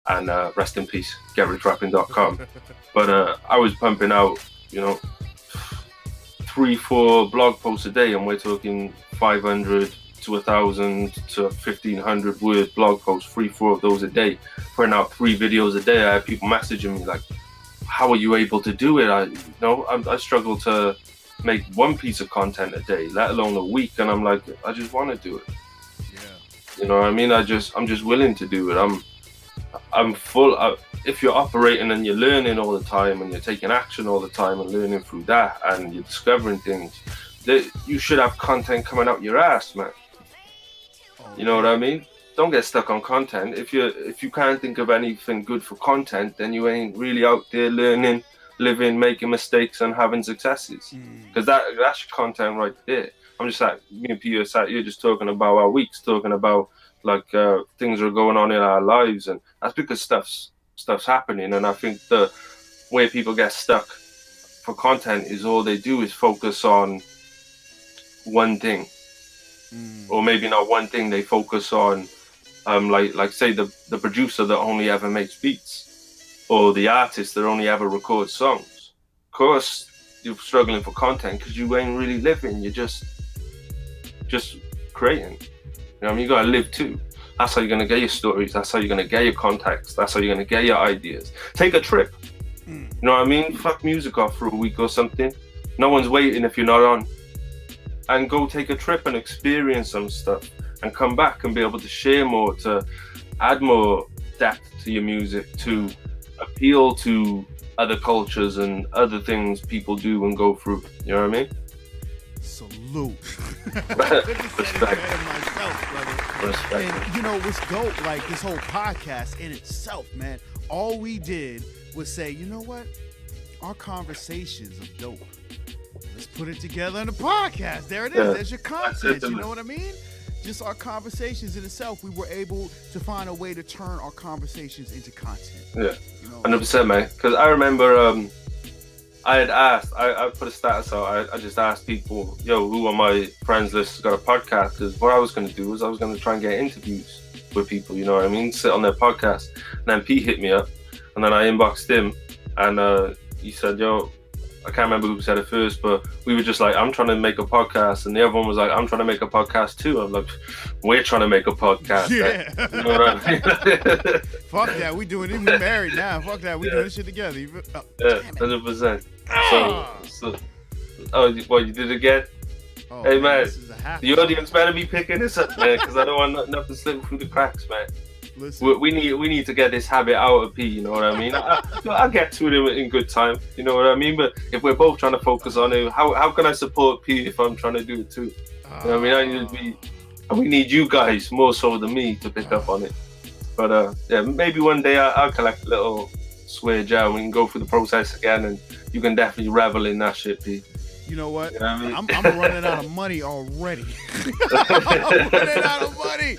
and rest in peace, GetRichRapping.com. But I was pumping out, 3-4 blog posts a day, and we're talking 500 to 1,000 to 1,500 word blog posts, 3-4 of those a day, putting out 3 videos a day. I had people messaging me like, how are you able to do it? I struggle to make 1 piece of content a day, let alone a week. And I'm like, I just want to do it. Yeah. You know what I mean? I'm just willing to do it. I'm full. If you're operating and you're learning all the time and you're taking action all the time and learning through that and you're discovering things, that you should have content coming out your ass, man. You know what I mean? Don't get stuck on content. If you can't think of anything good for content, then you ain't really out there learning, living, making mistakes and having successes. Because that's your content right there. I'm just like, me and Peter sat here just talking about our weeks, talking about like things are going on in our lives, and that's because stuff's happening. And I think the way people get stuck for content is all they do is focus on one thing, or maybe not one thing. They focus on like say the producer that only ever makes beats, or the artist that only ever records songs. Of course, you're struggling for content because you ain't really living. You're just creating. You know what I mean? You gotta live too. That's how you're gonna get your stories. That's how you're gonna get your contacts. That's how you're gonna get your ideas. Take a trip. You know what I mean? Fuck music off for a week or something. No one's waiting if you're not on. And go take a trip and experience some stuff, and come back and be able to share more, to add more depth to your music, to appeal to other cultures and other things people do and go through. You know what I mean? Salute. Respect. Respect. And what's dope, like this whole podcast in itself, man, all we did was say, you know what? Our conversations are dope. Let's put it together in a podcast. There it is. Yeah. There's your content. You know what I mean? Just our conversations in itself, we were able to find a way to turn our conversations into content. Yeah, 100%, man. Because I remember I had asked, I put a status out, I just asked people, who on my friends list has got a podcast? Because what I was going to do was I was going to try and get interviews with people, you know what I mean? Sit on their podcast. And then Pete hit me up, and then I inboxed him, and he said, I can't remember who said it first, but we were just like, I'm trying to make a podcast, and the other one was like, I'm trying to make a podcast too. I'm like, we're trying to make a podcast. Yeah. You know what I mean? Fuck that, we doing it. We married now. Fuck that, we doing this shit together. Yeah, 100%. So, what, you did it again? Oh, hey man, the audience better be picking this up, man, because I don't want nothing slipping through the cracks, man. Listen. We need to get this habit out of P, you know what I mean? I'll get to it in good time, you know what I mean? But if we're both trying to focus on it, how can I support P if I'm trying to do it too? You know what I mean? We need you guys more so than me to pick up on it. But maybe one day I'll collect a little swear jar and we can go through the process again, and you can definitely revel in that shit, P. You know what? You know what I mean? I'm running out of money already. I'm running out of money.